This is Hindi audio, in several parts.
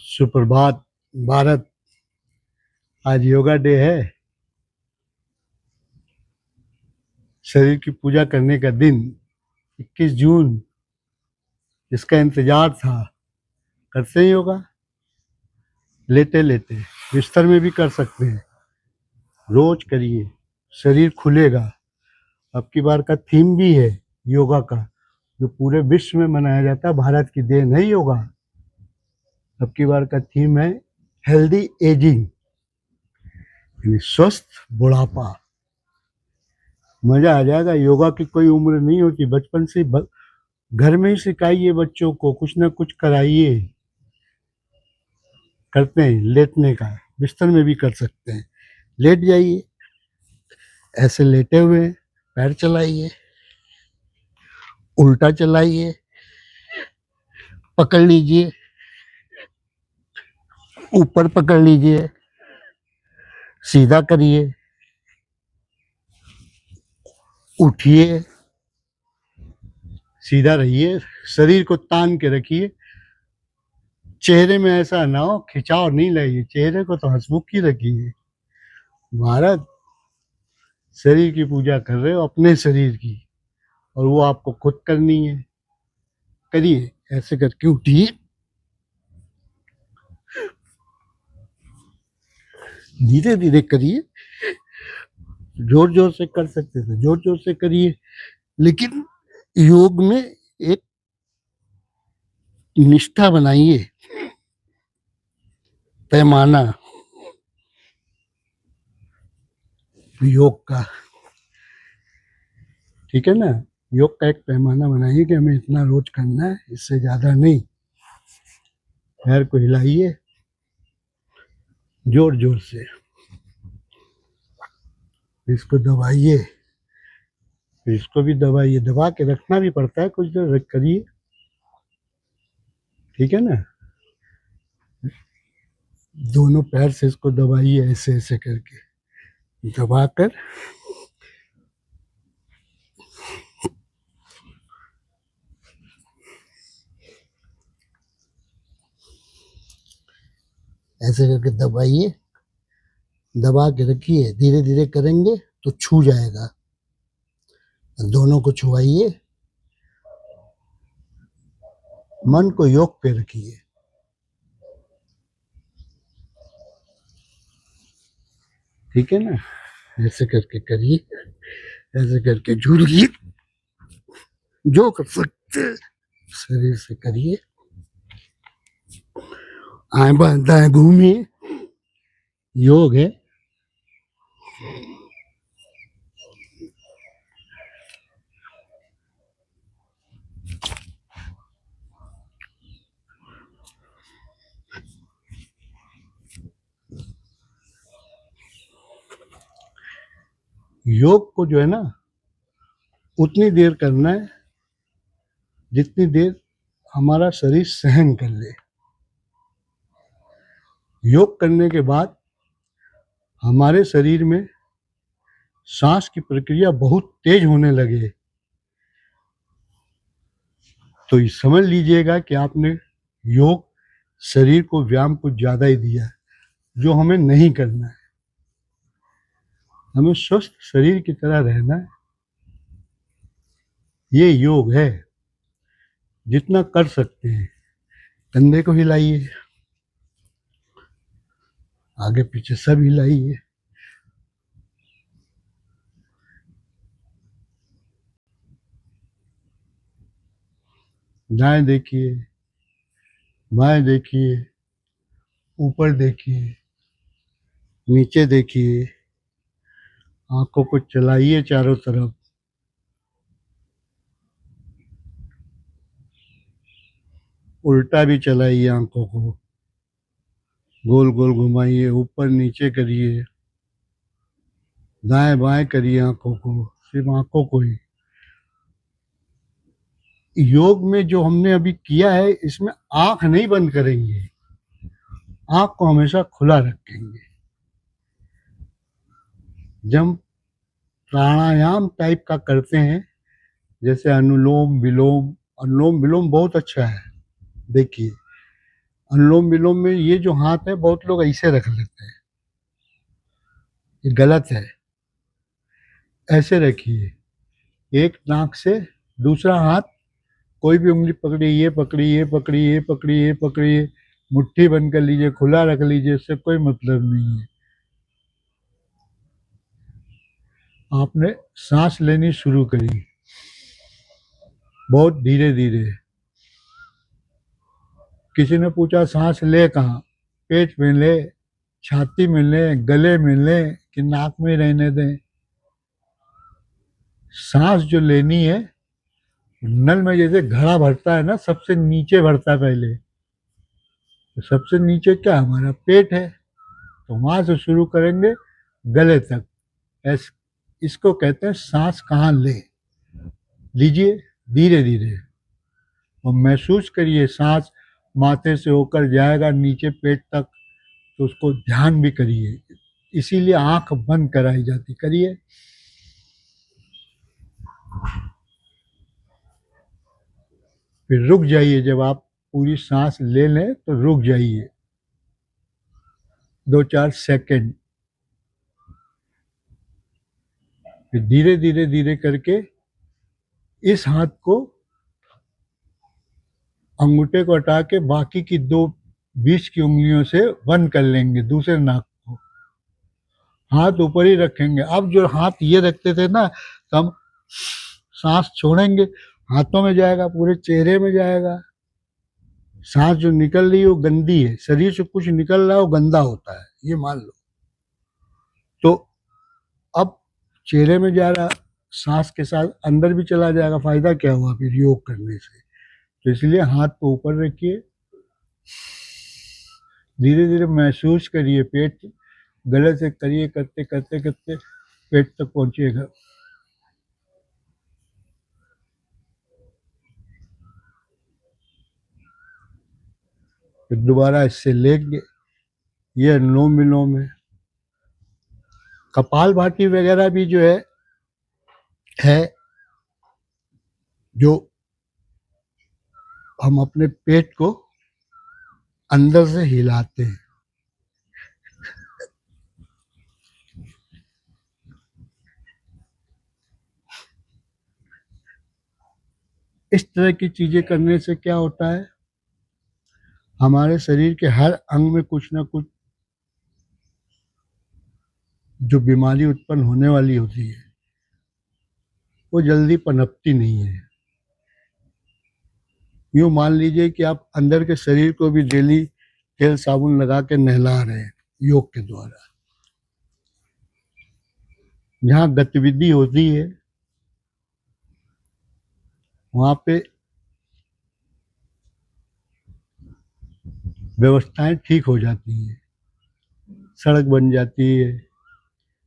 सुप्रभात भारत। आज योगा डे है। शरीर की पूजा करने का दिन 21 जून, जिसका इंतजार था। करते हैं योगा लेटे लेटे, बिस्तर में भी कर सकते हैं। रोज करिए, शरीर खुलेगा। अब की बार का थीम भी है योगा का, जो पूरे विश्व में मनाया जाता है। भारत की देन है योगा। अब की बार का थीम है हेल्दी एजिंग, यानी स्वस्थ बुढ़ापा। मजा आ जाएगा। योगा की कोई उम्र नहीं होती। बचपन से घर में ही सिखाइए बच्चों को, कुछ ना कुछ कराइए। करते हैं लेटने का, बिस्तर में भी कर सकते हैं। लेट जाइए, ऐसे लेटे हुए पैर चलाइए, उल्टा चलाइए, पकड़ लीजिए, ऊपर पकड़ लीजिए, सीधा करिए, उठिए, सीधा रहिए, शरीर को तान के रखिए। चेहरे में ऐसा ना हो, खिंचाव नहीं लाइए, चेहरे को तो हंसमुख ही रखिए। भारत, शरीर की पूजा कर रहे हो, अपने शरीर की, और वो आपको खुद करनी है। करिए, ऐसे करके उठिए, धीरे धीरे करिए। जोर जोर से कर सकते थे, जोर जोर से करिए। लेकिन योग में एक निष्ठा बनाइए, पैमाना योग का। ठीक है ना? योग का एक पैमाना बनाइए कि हमें इतना रोज करना है, इससे ज्यादा नहीं। पैर को हिलाइए जोर जोर से, इसको दबाइए, इसको भी दबाइए। दबा के रखना भी पड़ता है, कुछ देर करिए। ठीक है ना? दोनों पैर से इसको दबाइए, ऐसे ऐसे करके दबाकर ऐसे करके दबाइए, दबा के रखिए। धीरे धीरे करेंगे तो छू जाएगा। दोनों को छुआइए, मन को योग पे रखिए। ठीक है ना? ऐसे करके करिए, ऐसे करके झूलिए, जो कर सकते शरीर से करिए। आए दाएं घूमिए, योग है। योग को जो है ना, उतनी देर करना है जितनी देर हमारा शरीर सहन कर ले। योग करने के बाद हमारे शरीर में सांस की प्रक्रिया बहुत तेज होने लगे, तो ये समझ लीजिएगा कि आपने योग शरीर को व्यायाम कुछ ज्यादा ही दिया है, जो हमें नहीं करना है। हमें स्वस्थ शरीर की तरह रहना है। ये योग है। जितना कर सकते हैं, कंधे को हिलाइए, आगे पीछे सब हिलाइए। दाएं देखिए, बाएं देखिए, ऊपर देखिए, नीचे देखिए। आंखों को चलाइए चारों तरफ। उल्टा भी चलाइए आंखों को, गोल गोल घुमाइए, ऊपर नीचे करिए, दाएं बाएं करिए आंखों को, सिर्फ आंखों को ही। योग में जो हमने अभी किया है, इसमें आंख नहीं बंद करेंगे, आंख को हमेशा खुला रखेंगे। जब प्राणायाम टाइप का करते हैं, जैसे अनुलोम विलोम, अनुलोम विलोम बहुत अच्छा है। देखिए, अनुलोम विलोम में ये जो हाथ है बहुत लोग ऐसे रख लेते हैं, ये गलत है। ऐसे रखिए, एक नाक से दूसरा हाथ, कोई भी उंगली पकड़ी, ये पकड़ी, ये पकड़ी, ये पकड़ी, ये पकड़ी, मुट्ठी बंद कर लीजिए, खुला रख लीजिए, इससे कोई मतलब नहीं है। आपने सांस लेनी शुरू करी, बहुत धीरे धीरे। किसी ने पूछा सांस ले कहाँ, पेट में ले, छाती में ले, गले में ले, कि नाक में रहने दें। सांस जो लेनी है, नल में जैसे घड़ा भरता है ना, सबसे नीचे भरता है पहले, तो सबसे नीचे क्या हमारा पेट है, तो वहां से शुरू करेंगे गले तक। ऐस इसको कहते हैं सांस कहाँ ले। लीजिए धीरे धीरे, और महसूस करिए सांस माथे से होकर जाएगा नीचे पेट तक, तो उसको ध्यान भी करिए, इसीलिए आंख बंद कराई जाती। करिए, फिर रुक जाइए। जब आप पूरी सांस ले लें तो रुक जाइए 2-4 सेकंड, फिर धीरे धीरे धीरे करके इस हाथ को, अंगूठे को हटा के बाकी की 2 बीच की उंगलियों से बंद कर लेंगे दूसरे नाक को, हाथ ऊपर ही रखेंगे। अब जो हाथ ये रखते थे ना, तो हम सांस छोड़ेंगे, हाथों में जाएगा, पूरे चेहरे में जाएगा। सांस जो निकल रही है वो गंदी है, शरीर से कुछ निकल रहा है वो गंदा होता है, ये मान लो। तो अब चेहरे में जा रहा, सांस के साथ अंदर भी चला जाएगा, फायदा क्या हुआ फिर योग करने से। तो इसलिए हाथ को ऊपर रखिए, धीरे धीरे महसूस करिए पेट, गले से करिए, करते करते करते पेट तक पहुंचिएगा। फिर दोबारा इससे लेंगे, ये अनुलोम विलोम है। कपाल भाती वगैरह भी जो है जो हम अपने पेट को अंदर से हिलाते हैं। इस तरह की चीजें करने से क्या होता है, हमारे शरीर के हर अंग में कुछ ना कुछ जो बीमारी उत्पन्न होने वाली होती है वो जल्दी पनपती नहीं है। यूँ मान लीजिए कि आप अंदर के शरीर को भी डेली तेल साबुन लगा के नहला रहे हैं योग के द्वारा। जहाँ गतिविधि होती है वहाँ पे व्यवस्थाएं ठीक हो जाती हैं, सड़क बन जाती है,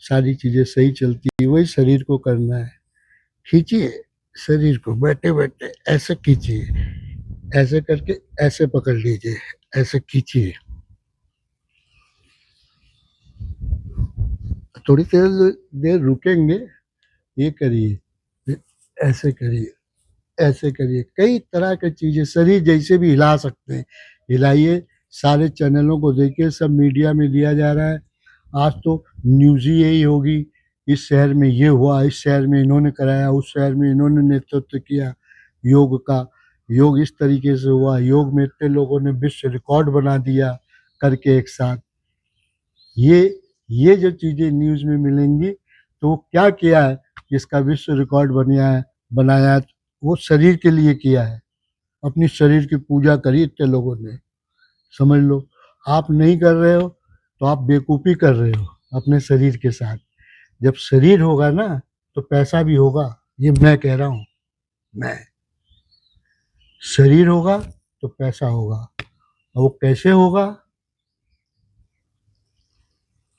सारी चीजें सही चलती है। वही शरीर को करना है, खींचिए शरीर को, बैठे बैठे ऐसे खींचिए, ऐसे करके ऐसे पकड़ लीजिए, ऐसे खींचिए, थोड़ी देर रुकेंगे, ये करिए, फिर ऐसे करिए, ऐसे करिए। कई तरह की चीजें शरीर जैसे भी हिला सकते हैं, हिलाइए। सारे चैनलों को देखिए, सब मीडिया में दिया जा रहा है। आज तो न्यूज़ ही यही होगी, इस शहर में ये हुआ, इस शहर में इन्होंने कराया, उस शहर में इन्होंने नेतृत्व किया योग का, योग इस तरीके से हुआ, योग में इतने लोगों ने विश्व रिकॉर्ड बना दिया करके एक साथ। ये जो चीज़ें न्यूज़ में मिलेंगी, तो क्या किया है जिसका विश्व रिकॉर्ड बनाया है, वो शरीर के लिए किया है, अपनी शरीर की पूजा करी इतने लोगों ने। समझ लो, आप नहीं कर रहे हो तो आप बेवकूफ़ी कर रहे हो अपने शरीर के साथ। जब शरीर होगा ना तो पैसा भी होगा, ये मैं कह रहा हूँ। मैं, शरीर होगा तो पैसा होगा, और वो कैसे होगा,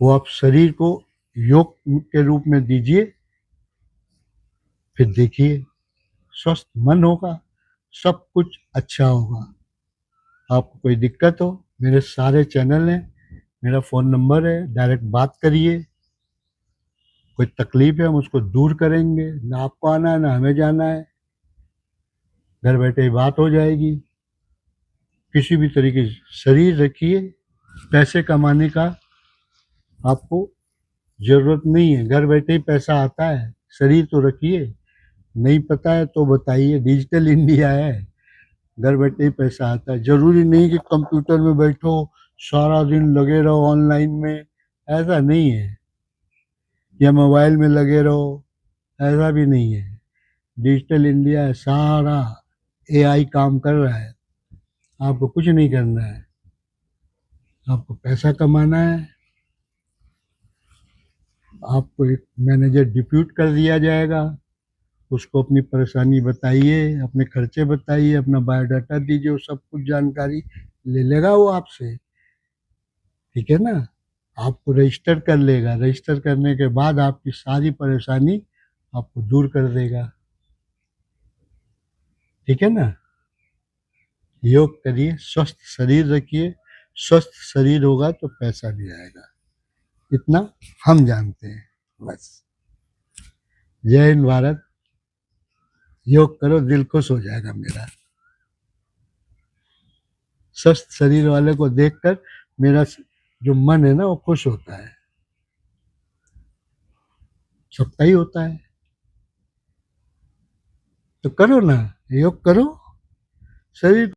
वो आप शरीर को योग के रूप में दीजिए, फिर देखिए स्वस्थ मन होगा, सब कुछ अच्छा होगा। आपको कोई दिक्कत हो, मेरे सारे चैनल हैं, मेरा फ़ोन नंबर है, डायरेक्ट बात करिए। कोई तकलीफ है हम उसको दूर करेंगे, ना आपको आना है ना हमें जाना है, घर बैठे ही बात हो जाएगी। किसी भी तरीके से शरीर रखिए। पैसे कमाने का आपको जरूरत नहीं है, घर बैठे ही पैसा आता है। शरीर तो रखिए, नहीं पता है तो बताइए। डिजिटल इंडिया है, घर बैठे ही पैसा आता है। जरूरी नहीं कि कंप्यूटर में बैठो सारा दिन लगे रहो ऑनलाइन में, ऐसा नहीं है। या मोबाइल में लगे रहो, ऐसा भी नहीं है। डिजिटल इंडिया है, सारा एआई काम कर रहा है। आपको कुछ नहीं करना है, आपको पैसा कमाना है। आपको एक मैनेजर डिप्यूट कर दिया जाएगा, उसको अपनी परेशानी बताइए, अपने खर्चे बताइए, अपना बायोडाटा दीजिए, वो सब कुछ जानकारी ले लेगा वो आपसे। ठीक है ना? आपको रजिस्टर कर लेगा, रजिस्टर करने के बाद आपकी सारी परेशानी आपको दूर कर देगा। ठीक है ना? योग करिए, स्वस्थ शरीर रखिए। स्वस्थ शरीर होगा तो पैसा भी आएगा, इतना हम जानते हैं। बस। जय हिंद भारत। योग करो, दिल खुश हो जाएगा मेरा। स्वस्थ शरीर वाले को देखकर मेरा जो मन है ना वो खुश होता है। सबका ही होता है। तो करो ना, योग करो, शरीर